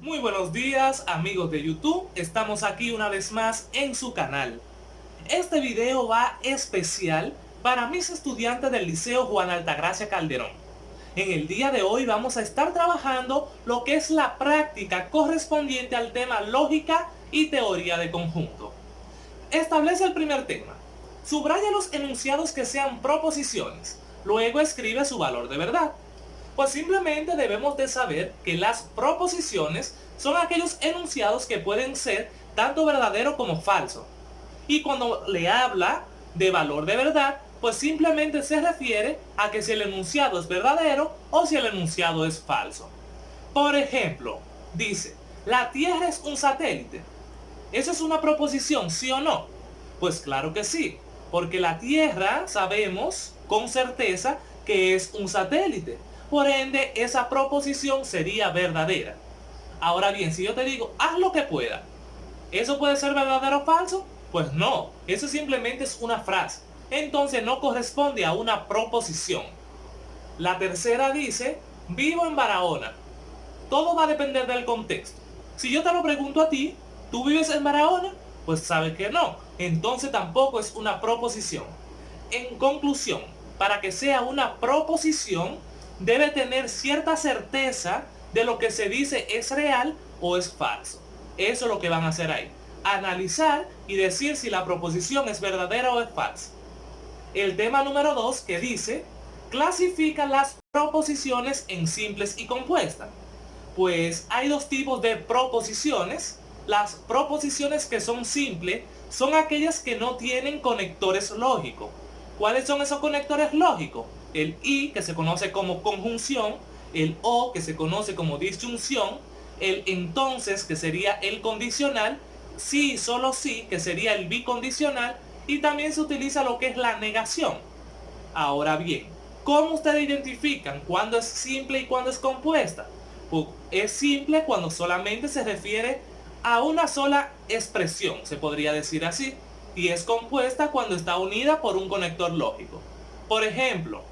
Muy buenos días amigos de YouTube, estamos aquí una vez más en su canal. Este video va especial para mis estudiantes del Liceo Juan Altagracia Calderón. En el día de hoy vamos a estar trabajando lo que es la práctica correspondiente al tema lógica y teoría de conjunto. Establece el primer tema. Subraya los enunciados que sean proposiciones, luego escribe su valor de verdad. Pues simplemente debemos de saber que las proposiciones son aquellos enunciados que pueden ser tanto verdadero como falso. Y cuando le habla de valor de verdad, pues simplemente se refiere a que si el enunciado es verdadero o si el enunciado es falso. Por ejemplo, dice, la Tierra es un satélite. ¿Eso es una proposición, sí o no? Pues claro que sí, porque la Tierra sabemos con certeza que es un satélite. Por ende, esa proposición sería verdadera. Ahora bien, si yo te digo, haz lo que pueda, ¿eso puede ser verdadero o falso? Pues no, eso simplemente es una frase. Entonces no corresponde a una proposición. La tercera dice, vivo en Barahona. Todo va a depender del contexto. Si yo te lo pregunto a ti, ¿tú vives en Barahona? Pues sabes que no. Entonces tampoco es una proposición. En conclusión, para que sea una proposición, debe tener cierta certeza de lo que se dice es real o es falso. Eso es lo que van a hacer ahí. Analizar y decir si la proposición es verdadera o es falsa. El tema número 2 que dice, clasifica las proposiciones en simples y compuestas. Pues hay dos tipos de proposiciones. Las proposiciones que son simples son aquellas que no tienen conectores lógicos. ¿Cuáles son esos conectores lógicos? El y, que se conoce como conjunción, el o, que se conoce como disyunción, el entonces, que sería el condicional, sí y solo sí, que sería el bicondicional, y también se utiliza lo que es la negación. Ahora bien, ¿cómo ustedes identifican cuándo es simple y cuándo es compuesta? Pues es simple cuando solamente se refiere a una sola expresión, se podría decir así, y es compuesta cuando está unida por un conector lógico. Por ejemplo,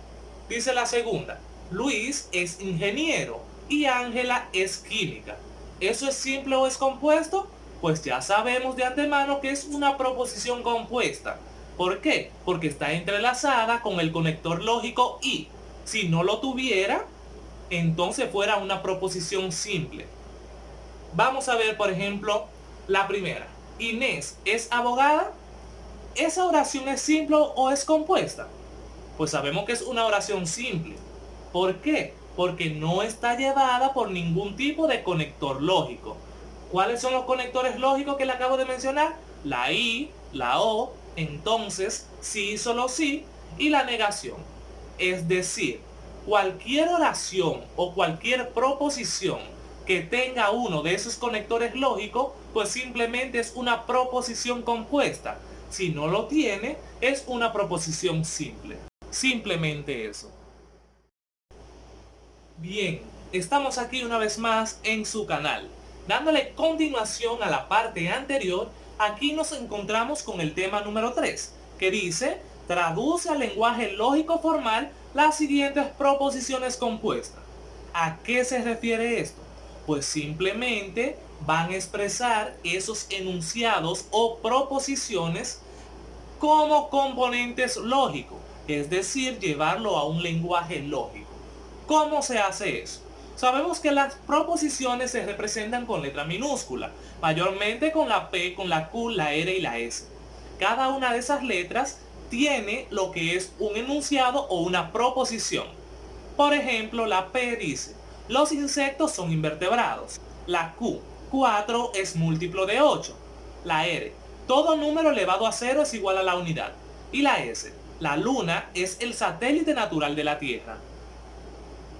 dice la segunda, Luis es ingeniero y Ángela es química. ¿Eso es simple o es compuesto? Pues ya sabemos de antemano que es una proposición compuesta. ¿Por qué? Porque está entrelazada con el conector lógico y. Si no lo tuviera, entonces fuera una proposición simple. Vamos a ver, por ejemplo, la primera. Inés es abogada. ¿Esa oración es simple o es compuesta? Pues sabemos que es una oración simple. ¿Por qué? Porque no está llevada por ningún tipo de conector lógico. ¿Cuáles son los conectores lógicos que le acabo de mencionar? La y, la o, entonces, sí, solo sí, y la negación. Es decir, cualquier oración o cualquier proposición que tenga uno de esos conectores lógicos, pues simplemente es una proposición compuesta. Si no lo tiene, es una proposición simple. Simplemente eso. Bien, estamos aquí una vez más en su canal. Dándole continuación a la parte anterior, aquí nos encontramos con el tema número 3, que dice, traduce al lenguaje lógico formal las siguientes proposiciones compuestas. ¿A qué se refiere esto? Pues simplemente van a expresar esos enunciados o proposiciones como componentes lógicos, es decir, llevarlo a un lenguaje lógico. ¿Cómo se hace eso? Sabemos que las proposiciones se representan con letra minúscula, mayormente con la P, con la Q, la R y la S. Cada una de esas letras tiene lo que es un enunciado o una proposición. Por ejemplo, la P dice, los insectos son invertebrados. La Q, 4 es múltiplo de 8. La R, todo número elevado a 0 es igual a la unidad. Y la S, la luna es el satélite natural de la Tierra.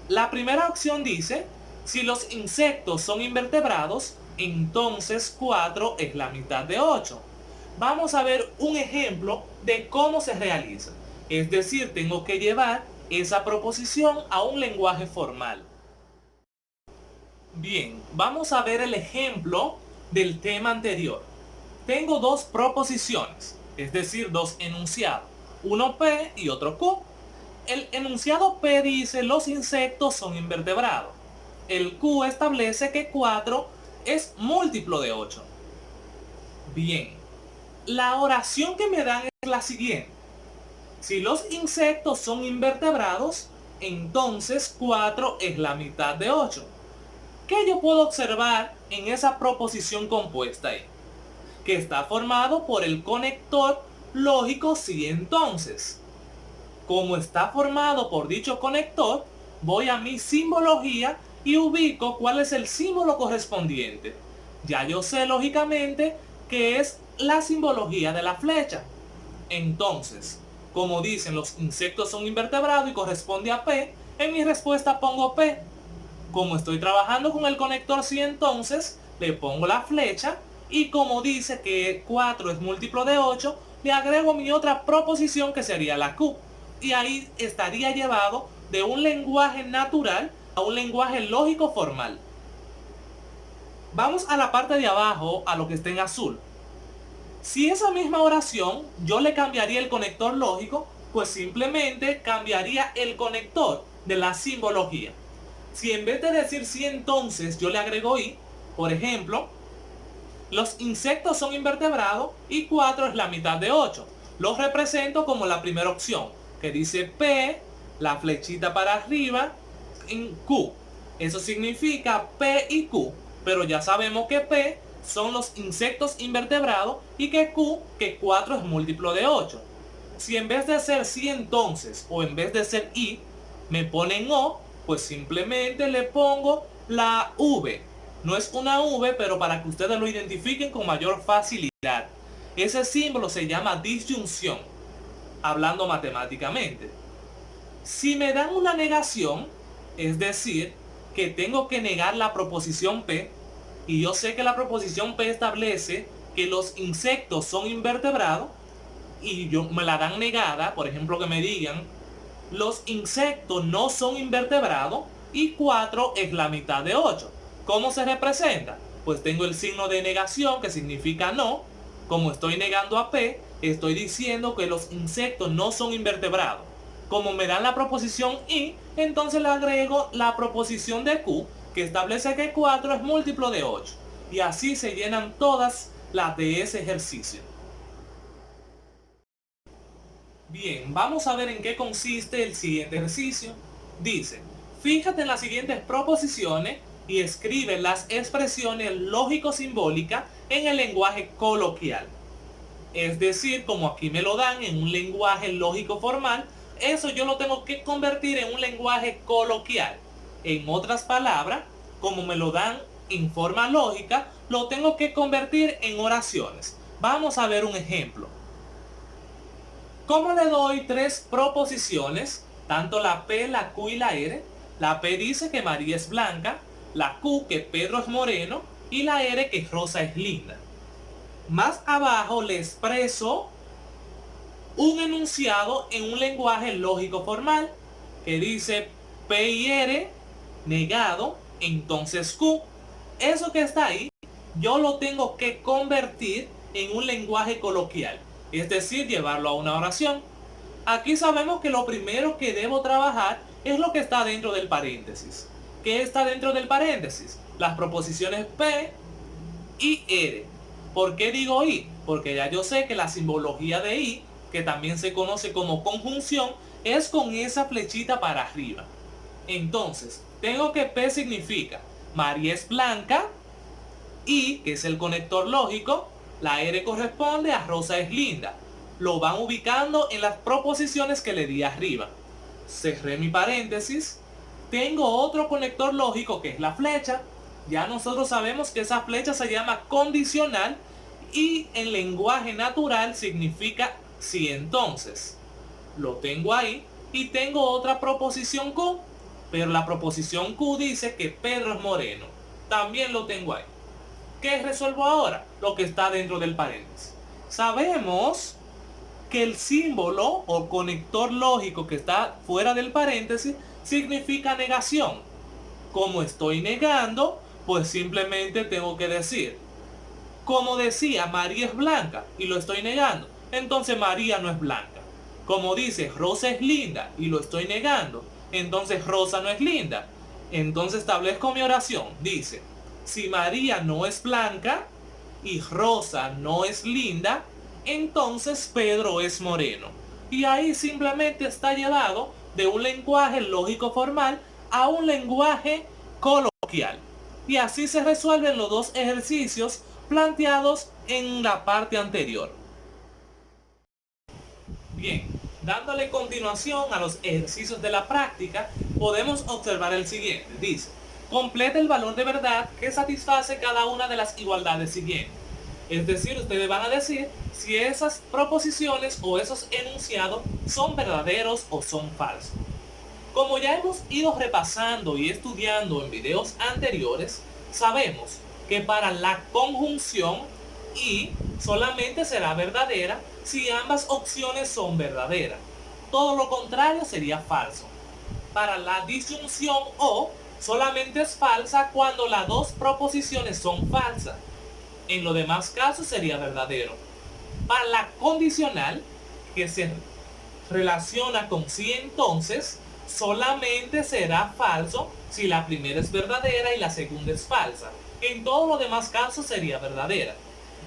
La primera opción dice, si los insectos son invertebrados, entonces 4 es la mitad de 8. Vamos a ver un ejemplo de cómo se realiza. Es decir, tengo que llevar esa proposición a un lenguaje formal. Bien, vamos a ver el ejemplo del tema anterior. Tengo dos proposiciones, es decir, dos enunciados, uno P y otro Q. El enunciado P dice los insectos son invertebrados. El Q establece que 4 es múltiplo de 8. Bien, la oración que me dan es la siguiente. Si los insectos son invertebrados, entonces 4 es la mitad de 8. ¿Qué yo puedo observar en esa proposición compuesta ahí? Que está formado por el conector lógico si entonces. Como está formado por dicho conector, voy a mi simbología y ubico cuál es el símbolo correspondiente. Ya yo sé lógicamente que es la simbología de la flecha. Entonces, como dicen los insectos son invertebrados y corresponde a P, en mi respuesta pongo P. Como estoy trabajando con el conector sí, entonces le pongo la flecha y como dice que 4 es múltiplo de 8, le agrego mi otra proposición que sería la Q. Y ahí estaría llevado de un lenguaje natural a un lenguaje lógico formal. Vamos a la parte de abajo, a lo que está en azul. Si esa misma oración yo le cambiaría el conector lógico, pues simplemente cambiaría el conector de la simbología. Si en vez de decir sí entonces yo le agrego i, por ejemplo, los insectos son invertebrados y 4 es la mitad de 8. Los represento como la primera opción, que dice P, la flechita para arriba, en Q. Eso significa P y Q, pero ya sabemos que P son los insectos invertebrados y que Q, que 4 es múltiplo de 8. Si en vez de ser sí entonces o en vez de ser i, me ponen o, pues simplemente le pongo la V. No es una V, pero para que ustedes lo identifiquen con mayor facilidad. Ese símbolo se llama disyunción, hablando matemáticamente. Si me dan una negación, es decir, que tengo que negar la proposición P, y yo sé que la proposición P establece que los insectos son invertebrados, y me la dan negada, por ejemplo que me digan, los insectos no son invertebrados y 4 es la mitad de 8. ¿Cómo se representa? Pues tengo el signo de negación que significa no. Como estoy negando a P, estoy diciendo que los insectos no son invertebrados. Como me dan la proposición I, entonces le agrego la proposición de Q, que establece que 4 es múltiplo de 8. Y así se llenan todas las de ese ejercicio. Bien, vamos a ver en qué consiste el siguiente ejercicio. Dice, fíjate en las siguientes proposiciones y escribe las expresiones lógico-simbólicas en el lenguaje coloquial. Es decir, como aquí me lo dan en un lenguaje lógico formal, eso yo lo tengo que convertir en un lenguaje coloquial. En otras palabras, como me lo dan en forma lógica, lo tengo que convertir en oraciones. Vamos a ver un ejemplo. ¿Cómo le doy tres proposiciones? Tanto la P, la Q y la R. La P dice que María es blanca, la Q que Pedro es moreno y la R que Rosa es linda. Más abajo le expreso un enunciado en un lenguaje lógico formal que dice P y R negado, entonces Q. Eso que está ahí yo lo tengo que convertir en un lenguaje coloquial, es decir, llevarlo a una oración. Aquí sabemos que lo primero que debo trabajar es lo que está dentro del paréntesis. ¿Qué está dentro del paréntesis? Las proposiciones P y R. ¿Por qué digo I? Porque ya yo sé que la simbología de I, que también se conoce como conjunción, es con esa flechita para arriba. Entonces, tengo que P significa María es blanca, I, que es el conector lógico, la R corresponde a Rosa es linda. Lo van ubicando en las proposiciones que le di arriba. Cerré mi paréntesis. Tengo otro conector lógico que es la flecha. Ya nosotros sabemos que esa flecha se llama condicional y en lenguaje natural significa si entonces. Lo tengo ahí y tengo otra proposición Q, pero la proposición Q dice que Pedro es moreno. También lo tengo ahí. ¿Qué resuelvo ahora? Lo que está dentro del paréntesis. Sabemos que el símbolo o conector lógico que está fuera del paréntesis significa negación. Como estoy negando, pues simplemente tengo que decir, como decía, María es blanca y lo estoy negando, entonces María no es blanca. Como dice, Rosa es linda y lo estoy negando, entonces Rosa no es linda. Entonces establezco mi oración. Dice, Si María no es blanca y Rosa no es linda, entonces Pedro es moreno. Y ahí simplemente está llevado de un lenguaje lógico formal a un lenguaje coloquial. Y así se resuelven los dos ejercicios planteados en la parte anterior. Bien, dándole continuación a los ejercicios de la práctica, podemos observar el siguiente. Dice, completa el valor de verdad que satisface cada una de las igualdades siguientes. Es decir, ustedes van a decir si esas proposiciones o esos enunciados son verdaderos o son falsos. Como ya hemos ido repasando y estudiando en videos anteriores, sabemos que para la conjunción y solamente será verdadera si ambas opciones son verdaderas. Todo lo contrario sería falso. Para la disyunción o solamente es falsa cuando las dos proposiciones son falsas. En los demás casos sería verdadero. Para la condicional, que se relaciona con sí, entonces solamente será falso si la primera es verdadera y la segunda es falsa. En todos los demás casos sería verdadera.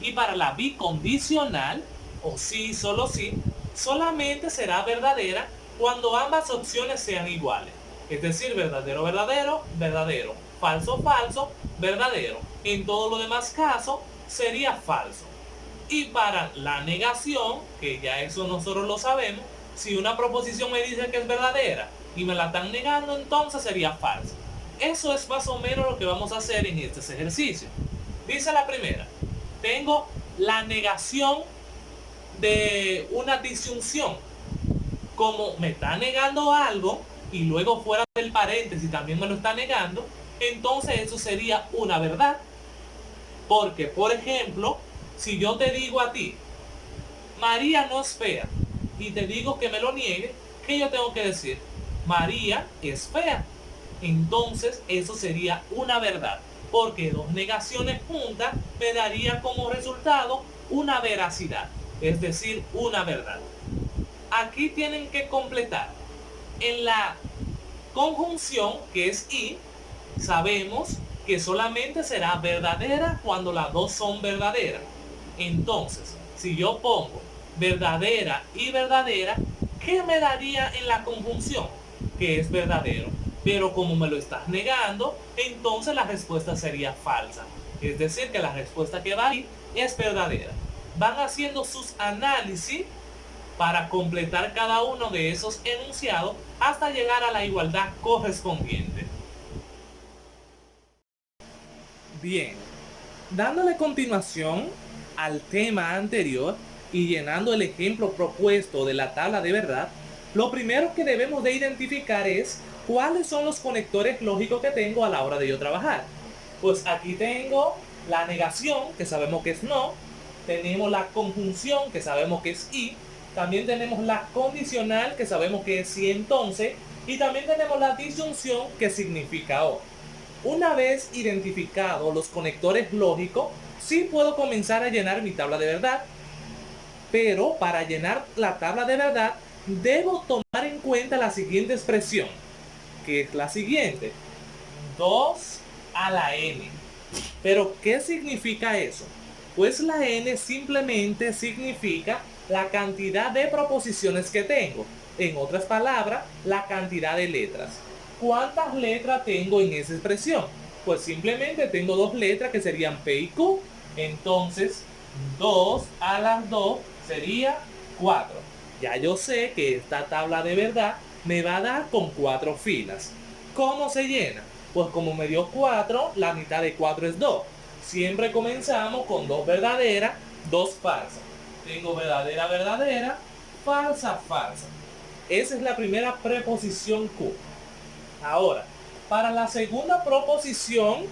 Y para la bicondicional, o sí, solo sí, solamente será verdadera cuando ambas opciones sean iguales. Es decir, verdadero, verdadero, verdadero, falso, falso, verdadero. En todos los demás casos sería falso. Y para la negación, que ya eso nosotros lo sabemos, si una proposición me dice que es verdadera y me la están negando, entonces sería falsa. Eso es más o menos lo que vamos a hacer en este ejercicio. Dice la primera, tengo la negación de una disyunción. Como me está negando algo y luego fuera del paréntesis también me lo está negando, entonces eso sería una verdad. Porque, por ejemplo, si yo te digo a ti, María no es fea, y te digo que me lo niegue, ¿qué yo tengo que decir? María es fea. Entonces eso sería una verdad, porque dos negaciones juntas me daría como resultado una veracidad, es decir, una verdad. Aquí tienen que completar. En la conjunción, que es y, sabemos que solamente será verdadera cuando las dos son verdaderas. Entonces, si yo pongo verdadera y verdadera, ¿qué me daría en la conjunción? Que es verdadero. Pero como me lo estás negando, entonces la respuesta sería falsa. Es decir, que la respuesta que va ahí es verdadera. Van haciendo sus análisis para completar cada uno de esos enunciados hasta llegar a la igualdad correspondiente. Bien, dándole continuación al tema anterior y llenando el ejemplo propuesto de la tabla de verdad, lo primero que debemos de identificar es cuáles son los conectores lógicos que tengo a la hora de yo trabajar. Pues aquí tengo la negación, que sabemos que es no, tenemos la conjunción, que sabemos que es y, también tenemos la condicional, que sabemos que es sí entonces, y también tenemos la disyunción, que significa o. Una vez identificados los conectores lógicos, sí puedo comenzar a llenar mi tabla de verdad. Pero para llenar la tabla de verdad, debo tomar en cuenta la siguiente expresión, que es la siguiente: 2 a la n. Pero, ¿qué significa eso? Pues la n simplemente significa la cantidad de proposiciones que tengo. En otras palabras, la cantidad de letras. ¿Cuántas letras tengo en esa expresión? Pues simplemente tengo dos letras que serían P y Q. Entonces, 2 a las 2 sería 4. Ya yo sé que esta tabla de verdad me va a dar con 4 filas. ¿Cómo se llena? Pues como me dio 4, la mitad de 4 es 2. Siempre comenzamos con 2 verdaderas, 2 falsas. Tengo verdadera, verdadera, falsa, falsa. Esa es la primera preposición Q. Ahora, para la segunda proposición,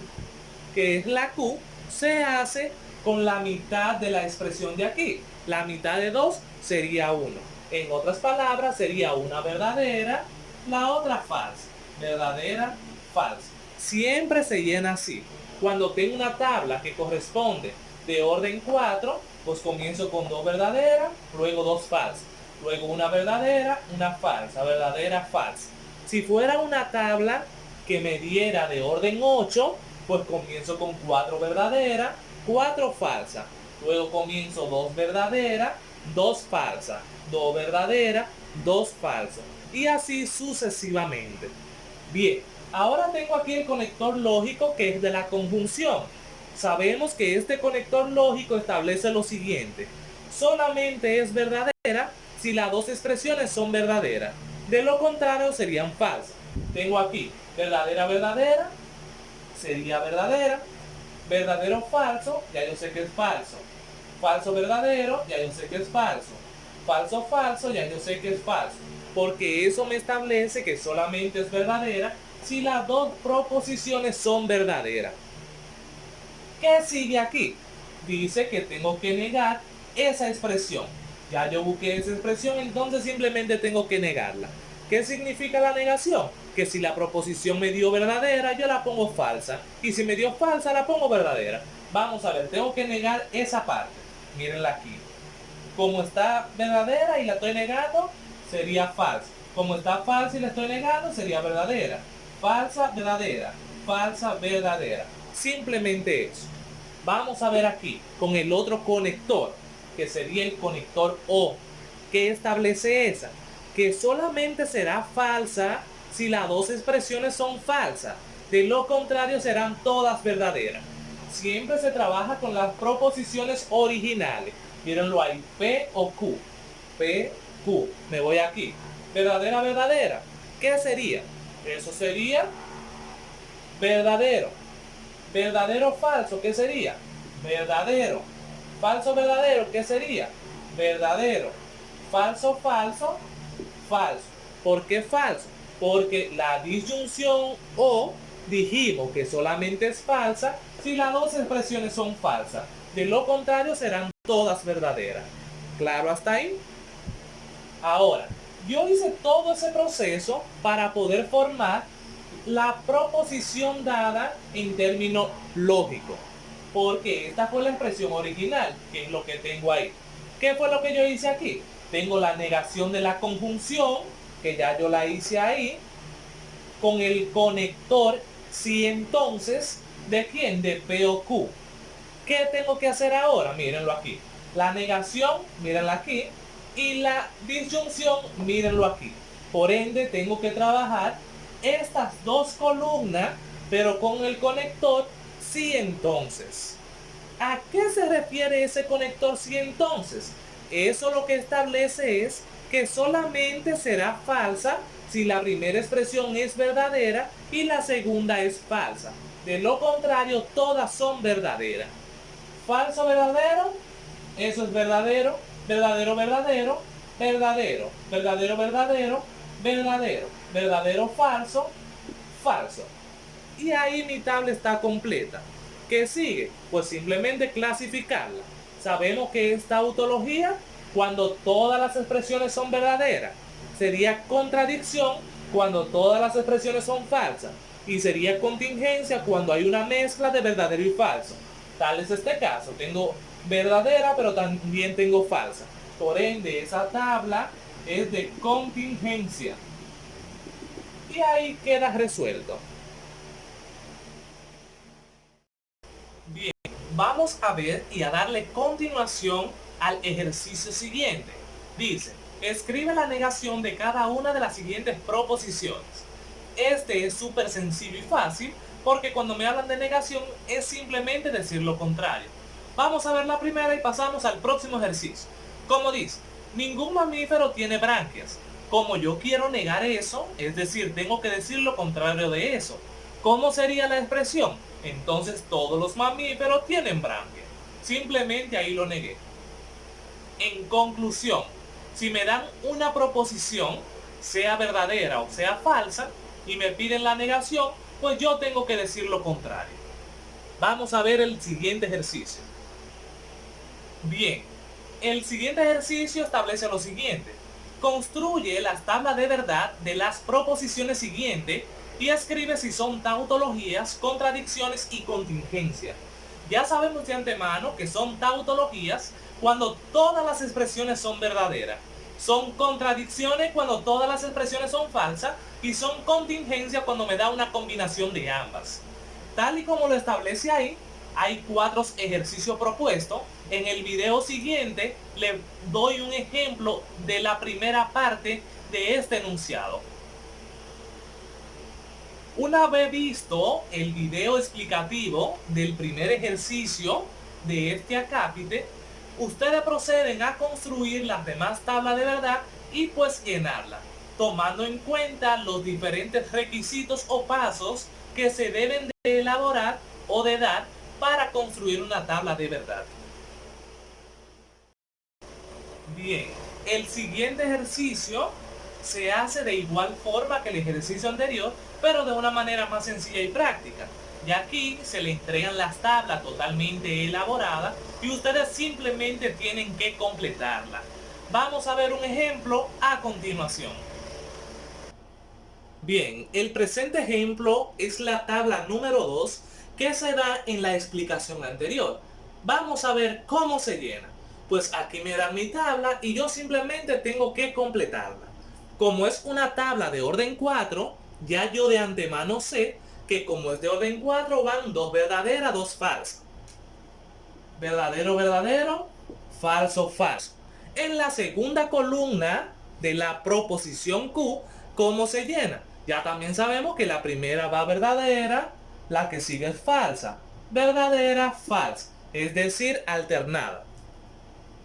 que es la Q, se hace con la mitad de la expresión de aquí. La mitad de 2 sería 1. En otras palabras, sería una verdadera, la otra falsa. Verdadera, falsa. Siempre se llena así. Cuando tengo una tabla que corresponde de orden 4, pues comienzo con 2 verdaderas, luego 2 falsas. Luego una verdadera, una falsa, verdadera, falsa. Si fuera una tabla que me diera de orden 8, Pues comienzo con 4 verdaderas, 4 falsas. Luego comienzo 2 verdaderas, 2 falsas, 2 verdaderas, 2 falsas. Y así sucesivamente. Bien, ahora tengo aquí el conector lógico que es de la conjunción. Sabemos que este conector lógico establece lo siguiente. Solamente es verdadera si las dos expresiones son verdaderas. De lo contrario serían falsas. Tengo aquí verdadera, verdadera, sería verdadera. Verdadero, falso, ya yo sé que es falso. Falso, verdadero, ya yo sé que es falso. Falso, falso, ya yo sé que es falso. Porque eso me establece que solamente es verdadera si las dos proposiciones son verdaderas. ¿Qué sigue aquí? Dice que tengo que negar esa expresión. Ya yo busqué esa expresión, entonces simplemente tengo que negarla. ¿Qué significa la negación? Que si la proposición me dio verdadera, yo la pongo falsa. Y si me dio falsa, la pongo verdadera. Vamos a ver, tengo que negar esa parte. Mírenla aquí. Como está verdadera y la estoy negando, sería falsa. Como está falsa y la estoy negando, sería verdadera. Falsa, verdadera. Falsa, verdadera. Simplemente eso. Vamos a ver aquí con el otro conector, que sería el conector O. ¿Qué establece esa? Que solamente será falsa si las dos expresiones son falsas. De lo contrario serán todas verdaderas. Siempre se trabaja con las proposiciones originales. Mírenlo ahí, P o Q. P, Q. Me voy aquí. Verdadera, verdadera. ¿Qué sería? Eso sería verdadero. Verdadero, falso, ¿qué sería? Verdadero. Falso, verdadero, ¿qué sería? Verdadero. Falso, falso, falso. ¿Por qué falso? Porque la disyunción o dijimos que solamente es falsa si las dos expresiones son falsas. De lo contrario serán todas verdaderas. ¿Claro hasta ahí? Ahora, yo hice todo ese proceso para poder formar la proposición dada en términos lógicos. Porque esta fue la expresión original, que es lo que tengo ahí. ¿Qué fue lo que yo hice aquí? Tengo la negación de la conjunción, que ya yo la hice ahí, con el conector si entonces, ¿de quién? De P o Q. ¿Qué tengo que hacer ahora? Mírenlo aquí. La negación, mírenla aquí, y la disyunción, mírenlo aquí. Por ende, tengo que trabajar estas dos columnas, pero con el conector sí entonces. ¿A qué se refiere ese conector sí entonces? Eso lo que establece es que solamente será falsa si la primera expresión es verdadera y la segunda es falsa. De lo contrario, todas son verdaderas. Falso, verdadero, eso es verdadero, verdadero, verdadero, verdadero, verdadero, verdadero, verdadero, verdadero, falso, falso. Y ahí mi tabla está completa. ¿Qué sigue? Pues simplemente clasificarla. Sabemos que esta tautología cuando todas las expresiones son verdaderas. Sería contradicción cuando todas las expresiones son falsas. Y sería contingencia cuando hay una mezcla de verdadero y falso. Tal es este caso. Tengo verdadera, pero también tengo falsa. Por ende, esa tabla es de contingencia. Y ahí queda resuelto. Bien, vamos a ver y a darle continuación al ejercicio siguiente. Dice, escribe la negación de cada una de las siguientes proposiciones. Este es súper sencillo y fácil porque cuando me hablan de negación es simplemente decir lo contrario. Vamos a ver la primera y pasamos al próximo ejercicio. Como dice, ningún mamífero tiene branquias. Como yo quiero negar eso, es decir, tengo que decir lo contrario de eso. ¿Cómo sería la expresión? Entonces todos los mamíferos tienen branquias. Simplemente ahí lo negué. En conclusión, si me dan una proposición, sea verdadera o sea falsa, y me piden la negación, pues yo tengo que decir lo contrario. Vamos a ver el siguiente ejercicio. Bien, el siguiente ejercicio establece lo siguiente. Construye las tablas de verdad de las proposiciones siguientes y escribe si son tautologías, contradicciones y contingencias. Ya sabemos de antemano que son tautologías cuando todas las expresiones son verdaderas. Son contradicciones cuando todas las expresiones son falsas y son contingencias cuando me da una combinación de ambas. Tal y como lo establece ahí, hay 4 ejercicios propuestos. En el video siguiente le doy un ejemplo de la primera parte de este enunciado. Una vez visto el video explicativo del primer ejercicio de este acápite, ustedes proceden a construir las demás tablas de verdad y pues llenarlas, tomando en cuenta los diferentes requisitos o pasos que se deben de elaborar o de dar para construir una tabla de verdad. Bien, el siguiente ejercicio se hace de igual forma que el ejercicio anterior, pero de una manera más sencilla y práctica. Y aquí se le entregan las tablas totalmente elaboradas y ustedes simplemente tienen que completarla. Vamos a ver un ejemplo a continuación. Bien, el presente ejemplo es la tabla número 2 que se da en la explicación anterior. Vamos a ver cómo se llena. Pues aquí me dan mi tabla y yo simplemente tengo que completarla. Como es una tabla de orden 4, ya yo de antemano sé que como es de orden 4 van 2 verdaderas, 2 falsas. Verdadero, verdadero, falso, falso. En la segunda columna de la proposición Q, ¿cómo se llena? Ya también sabemos que la primera va verdadera, la que sigue es falsa. Verdadera, falsa. Es decir, alternada.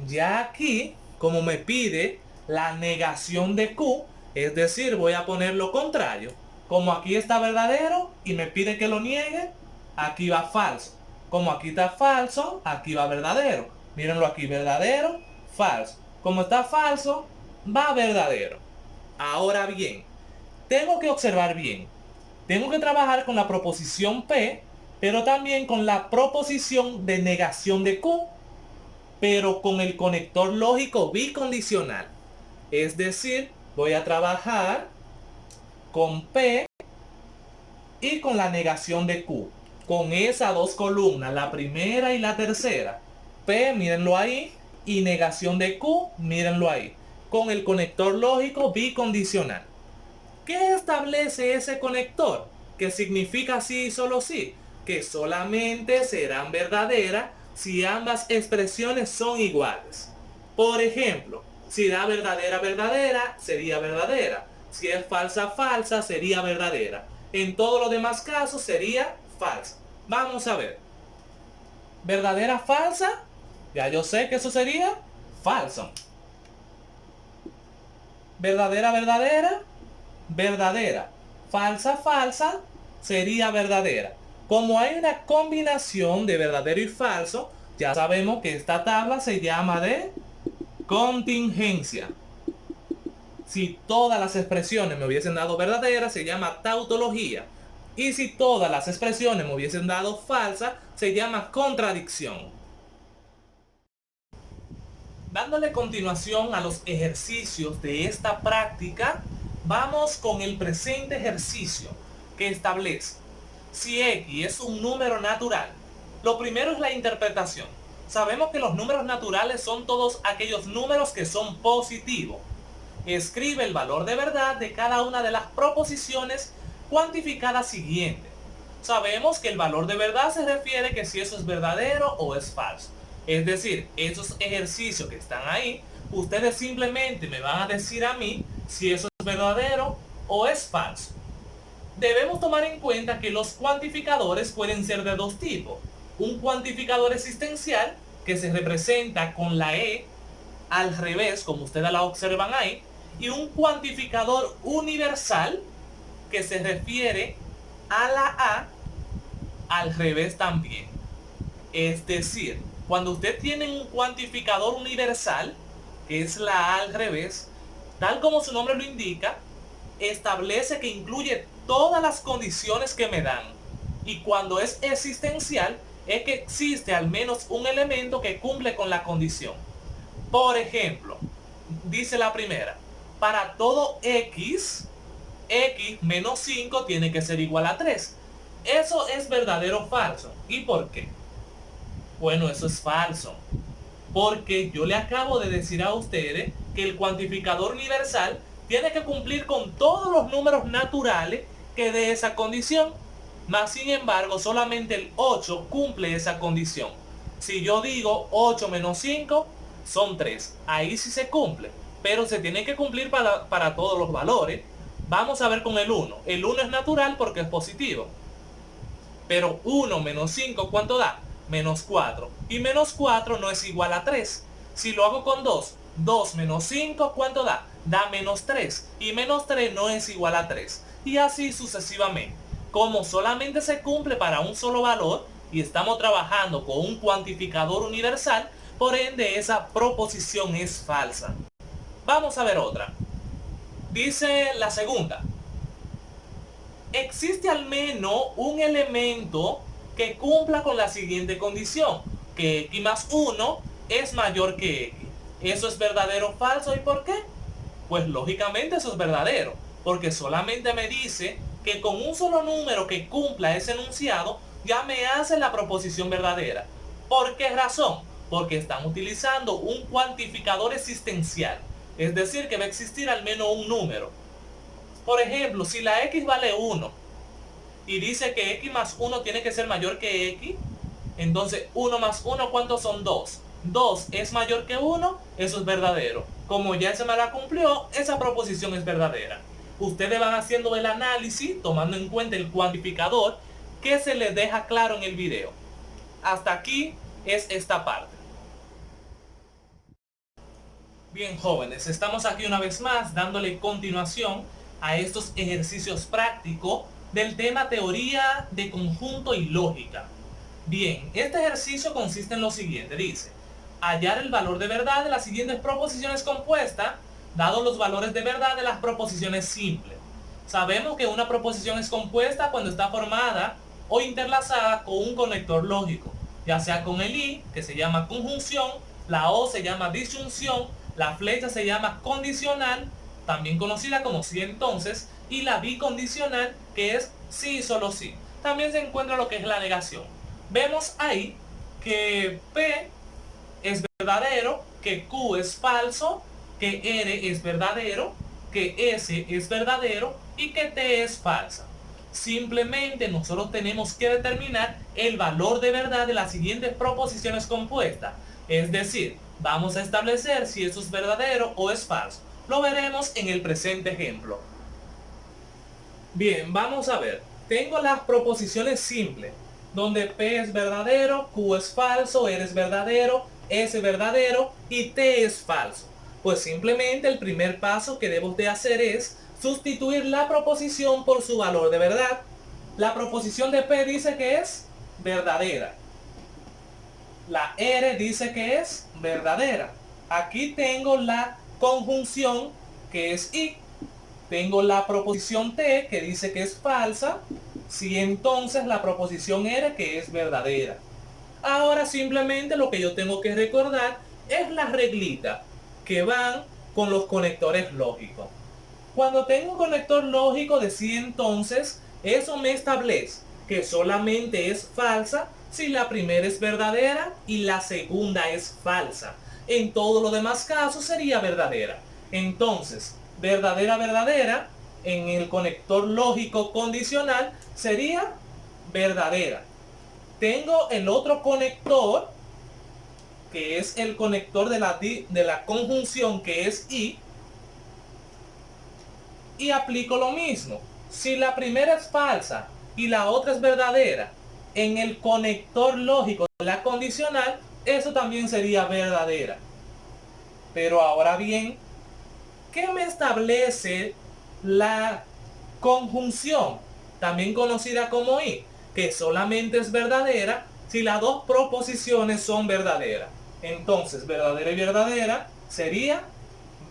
Ya aquí, como me pide la negación de Q, es decir, voy a poner lo contrario. Como aquí está verdadero y me pide que lo niegue, aquí va falso. Como aquí está falso, aquí va verdadero. Mírenlo aquí, verdadero, falso. Como está falso, va verdadero. Ahora bien, tengo que observar bien. Tengo que trabajar con la proposición P, pero también con la proposición de negación de Q, pero con el conector lógico bicondicional. Es decir, voy a trabajar con P y con la negación de Q. Con esas dos columnas, la primera y la tercera. P, mírenlo ahí, y negación de Q, mírenlo ahí. Con el conector lógico bicondicional. ¿Qué establece ese conector? ¿Qué significa sí y solo sí? Que solamente serán verdaderas si ambas expresiones son iguales. Por ejemplo, si da verdadera, verdadera, sería verdadera. Si es falsa, falsa, sería verdadera. En todos los demás casos sería falsa. Vamos a ver. Verdadera, falsa. Ya yo sé que eso sería falso. Verdadera, verdadera. Verdadera. Falsa, falsa, sería verdadera. Como hay una combinación de verdadero y falso, ya sabemos que esta tabla se llama de contingencia. Si todas las expresiones me hubiesen dado verdaderas, se llama tautología. Y si todas las expresiones me hubiesen dado falsa, se llama contradicción. Dándole continuación a los ejercicios de esta práctica, vamos con el presente ejercicio que establece si X es un número natural. Lo primero es la interpretación. Sabemos que los números naturales son todos aquellos números que son positivos. Escribe el valor de verdad de cada una de las proposiciones cuantificadas siguientes. Sabemos que el valor de verdad se refiere que si eso es verdadero o es falso. Es decir, esos ejercicios que están ahí, ustedes simplemente me van a decir a mí si eso es verdadero o es falso. Debemos tomar en cuenta que los cuantificadores pueden ser de dos tipos. Un cuantificador existencial, que se representa con la E al revés, como ustedes la observan ahí, y un cuantificador universal, que se refiere a la A al revés también. Es decir, cuando usted tiene un cuantificador universal, que es la A al revés, tal como su nombre lo indica, establece que incluye todas las condiciones que me dan. Y cuando es existencial, es que existe al menos un elemento que cumple con la condición. Por ejemplo, dice la primera, para todo X, X menos 5 tiene que ser igual a 3. ¿Eso es verdadero o falso? ¿Y por qué? Bueno, eso es falso. Porque yo le acabo de decir a ustedes que el cuantificador universal tiene que cumplir con todos los números naturales que dé esa condición. Mas sin embargo, solamente el 8 cumple esa condición. Si yo digo 8 menos 5 son 3, ahí sí se cumple, pero se tiene que cumplir para todos los valores. Vamos a ver con el 1. El 1 es natural porque es positivo. Pero 1 menos 5, ¿cuánto da? Menos 4. Y menos 4 no es igual a 3. Si lo hago con 2, 2 menos 5, ¿cuánto da? Da menos 3. Y menos 3 no es igual a 3. Y así sucesivamente. Como solamente se cumple para un solo valor y estamos trabajando con un cuantificador universal, por ende esa proposición es falsa. Vamos a ver otra. Dice la segunda. Existe al menos un elemento que cumpla con la siguiente condición, que x más 1 es mayor que x. ¿Eso es verdadero o falso? ¿Y por qué? Pues lógicamente eso es verdadero, porque solamente me dice que con un solo número que cumpla ese enunciado ya me hace la proposición verdadera. ¿Por qué razón? Porque están utilizando un cuantificador existencial, es decir, que va a existir al menos un número. Por ejemplo, si la x vale 1 y dice que x más 1 tiene que ser mayor que x, entonces 1 más 1, ¿cuántos son? 2. 2 es mayor que 1, eso es verdadero. Como ya se me la cumplió, esa proposición es verdadera. Ustedes van haciendo el análisis tomando en cuenta el cuantificador que se les deja claro en el video. Hasta aquí es esta parte. Bien, jóvenes, estamos aquí una vez más dándole continuación a estos ejercicios prácticos del tema teoría de conjunto y lógica. Bien, este ejercicio consiste en lo siguiente, dice, hallar el valor de verdad de las siguientes proposiciones compuestas, dados los valores de verdad de las proposiciones simples. Sabemos que una proposición es compuesta cuando está formada o interlazada con un conector lógico, ya sea con el i, que se llama conjunción, la o se llama disyunción, la flecha se llama condicional, también conocida como sí entonces, y la bicondicional, que es sí y solo sí. También se encuentra lo que es la negación. Vemos ahí que P es verdadero, que Q es falso, que R es verdadero, que S es verdadero y que T es falsa. Simplemente nosotros tenemos que determinar el valor de verdad de las siguientes proposiciones compuestas. Es decir, vamos a establecer si eso es verdadero o es falso. Lo veremos en el presente ejemplo. Bien, vamos a ver. Tengo las proposiciones simples, donde P es verdadero, Q es falso, R es verdadero, S es verdadero y T es falso. Pues simplemente el primer paso que debo de hacer es sustituir la proposición por su valor de verdad. La proposición de P dice que es verdadera. La R dice que es verdadera. Aquí tengo la conjunción que es I. Tengo la proposición T que dice que es falsa. Si entonces la proposición R que es verdadera. Ahora simplemente lo que yo tengo que recordar es la reglita que van con los conectores lógicos. Cuando tengo un conector lógico de sí entonces, eso me establece que solamente es falsa si la primera es verdadera y la segunda es falsa. En todos los demás casos sería verdadera. Entonces, verdadera, verdadera, en el conector lógico condicional sería verdadera. Tengo el otro conector, que es el conector de la conjunción, que es I, y aplico lo mismo. Si la primera es falsa y la otra es verdadera, en el conector lógico de la condicional, eso también sería verdadera. Pero ahora bien, ¿qué me establece la conjunción, también conocida como I? Que solamente es verdadera si las dos proposiciones son verdaderas. Entonces, verdadera y verdadera sería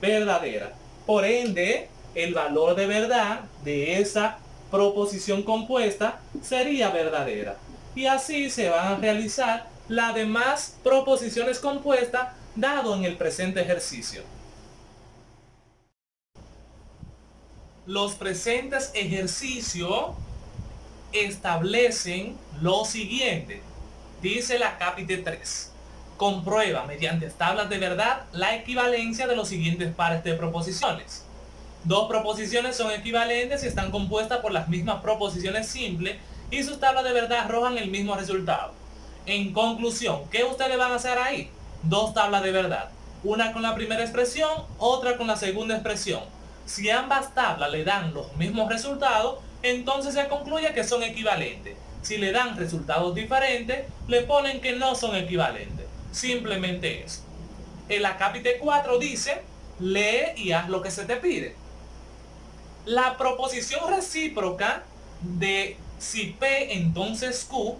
verdadera. Por ende, el valor de verdad de esa proposición compuesta sería verdadera. Y así se van a realizar las demás proposiciones compuestas dado en el presente ejercicio. Los presentes ejercicios establecen lo siguiente. Dice la capítulo 3. Comprueba mediante tablas de verdad la equivalencia de los siguientes pares de proposiciones. Dos proposiciones son equivalentes y están compuestas por las mismas proposiciones simples y sus tablas de verdad arrojan el mismo resultado. En conclusión, ¿qué ustedes van a hacer ahí? Dos tablas de verdad, una con la primera expresión, otra con la segunda expresión. Si ambas tablas le dan los mismos resultados, entonces se concluye que son equivalentes. Si le dan resultados diferentes, le ponen que no son equivalentes. Simplemente eso. El acápite 4 dice, lee y haz lo que se te pide. La proposición recíproca de si P entonces Q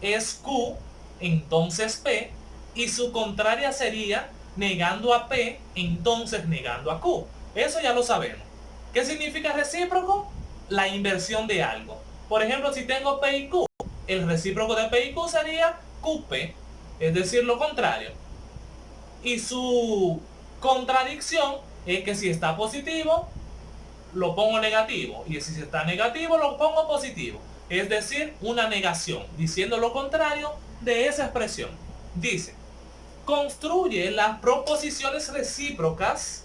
es Q entonces P, y su contraria sería negando a P entonces negando a Q. Eso ya lo sabemos. ¿Qué significa recíproco? La inversión de algo. Por ejemplo, si tengo P y Q, el recíproco de P y Q sería QP, es decir, lo contrario. Y su contradicción es que si está positivo, lo pongo negativo, y si está negativo, lo pongo positivo. Es decir, una negación, diciendo lo contrario de esa expresión. Dice, construye las proposiciones recíprocas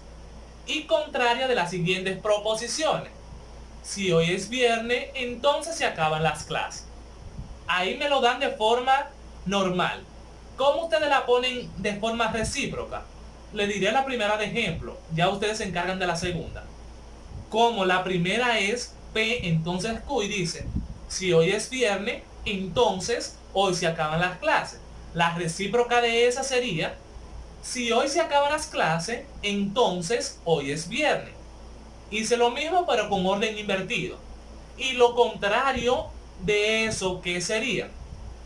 y contrarias de las siguientes proposiciones. Si hoy es viernes, entonces se acaban las clases. Ahí me lo dan de forma normal. ¿Cómo ustedes la ponen de forma recíproca? Le diré la primera de ejemplo, ya ustedes se encargan de la segunda. Como la primera es P entonces Q y dice, si hoy es viernes, entonces hoy se acaban las clases. La recíproca de esa sería, si hoy se acaban las clases, entonces hoy es viernes. Hice lo mismo pero con orden invertido. Y lo contrario de eso, ¿qué sería?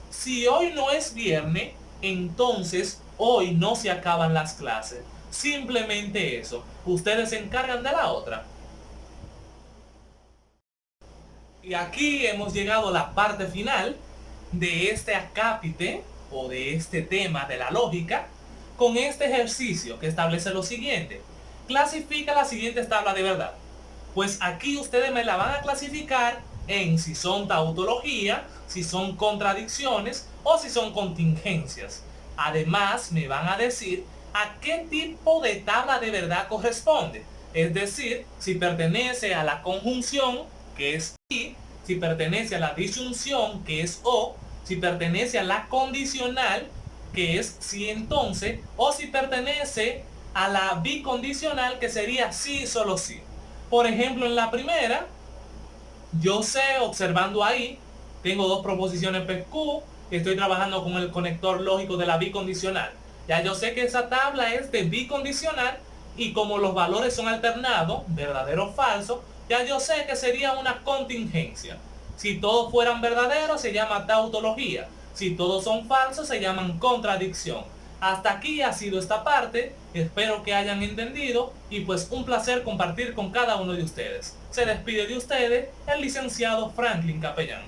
Si hoy no es viernes, entonces hoy no se acaban las clases. Simplemente eso. Ustedes se encargan de la otra. Y aquí hemos llegado a la parte final de este acápite o de este tema de la lógica con este ejercicio que establece lo siguiente. Clasifica las siguientes tablas de verdad. Pues aquí ustedes me la van a clasificar en si son tautología, si son contradicciones o si son contingencias. Además me van a decir a qué tipo de tabla de verdad corresponde. Es decir, si pertenece a la conjunción, que es I, si pertenece a la disyunción, que es O, si pertenece a la condicional, que es si entonces, o si pertenece a la bicondicional, que sería sí solo sí. Por ejemplo, en la primera, yo sé, observando ahí, tengo dos proposiciones PQ, estoy trabajando con el conector lógico de la bicondicional. Ya yo sé que esa tabla es de bicondicional y como los valores son alternados, verdadero o falso, ya yo sé que sería una contingencia. Si todos fueran verdaderos se llama tautología. Si todos son falsos se llaman contradicción. Hasta aquí ha sido esta parte, espero que hayan entendido y pues un placer compartir con cada uno de ustedes. Se despide de ustedes el licenciado Franklin Capellán.